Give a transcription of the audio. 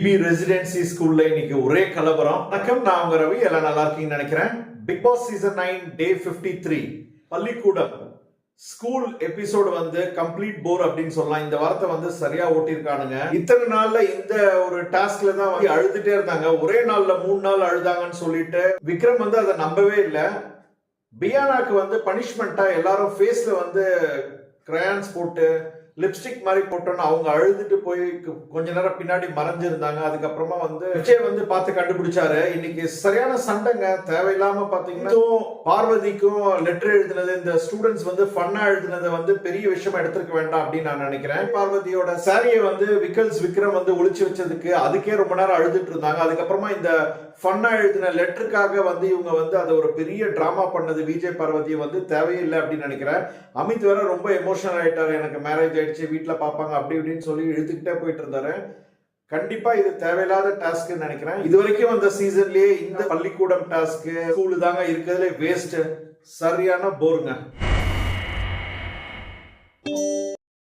B residency ஸ்கூல்ல இன்னைக்கு ஒரே கலவரம். வணக்கம், நான் உங்க ரவி. எல்லாம் நல்லா இருக்கீங்கன்னு நினைக்கிறேன். பிக் பாஸ் சீசன் 9 டே 53 பள்ளிக்கூடம் ஸ்கூல் எபிசோடு வந்து கம்ப்ளீட் போர் அப்படின்னு சொல்லலாம். இந்த வாரத்தை வந்து சரியா ஓட்டியிருக்கானுங்க. இத்தனை நாள்ல இந்த ஒரு டாஸ்க்ல தான் வந்து அழுதுட்டே இருந்தாங்க. ஒரே நாள்ல 3 நாள் அழுதாங்கன்னு சொல்லிட்டு விக்ரம் வந்து அதை நம்பவே இல்லை. பியானாக்கு வந்து பனிஷ்மெண்டா எல்லாரும் ஃபேஸ்ல வந்து கிரையான்ஸ் போட்டு லிப்ஸ்டிக் மாதிரி போட்டோன்னு அவங்க அழுதுட்டு போய் கொஞ்ச நேரம் பின்னாடி மறைஞ்சிருந்தாங்க. அதுக்கப்புறமா வந்து விஜய் வந்து பார்த்து கண்டுபிடிச்சாரு. இன்னைக்கு சரியான சண்டைங்க. தேவையில்லாம பாத்தீங்கன்னா பார்வதிக்கும் லெட்டர் எழுதினது, இந்த ஸ்டூடெண்ட்ஸ் வந்து ஃபன்னா எழுதினதை வந்து பெரிய விஷயமா எடுத்துக்க வேண்டாம் அப்படின்னு நான் நினைக்கிறேன். பார்வதியோட சாரியை வந்து விக்ரம் வந்து ஒளிச்சு வச்சதுக்கு அதுக்கே ரொம்ப நேரம் அழுதுட்டு இருந்தாங்க. அதுக்கப்புறமா இந்த ஃபன்னா எழுதின லெட்டருக்காக வந்து இவங்க வந்து அதை ஒரு பெரிய டிராமா பண்ணது விஜய் பார்வதியை வந்து தேவையில்லை அப்படின்னு நினைக்கிறேன். அமித் வேற ரொம்ப எமோஷனல் ஆயிட்டாரு. எனக்கு மேரேஜ் ஆயிடுச்சு, வீட்டுல பாப்பாங்க அப்படி இப்படின்னு சொல்லி இழுத்துக்கிட்டே போயிட்டு இருந்தாரு. கண்டிப்பா இது தேவையில்லாத டாஸ்க் நினைக்கிறேன். இது வரைக்கும் அந்த சீசன்லயே இந்த பள்ளிக்கூடம் டாஸ்க் ஸ்கூலு தாங்க இருக்கிறதுல வேஸ்ட். சரியான போருங்க.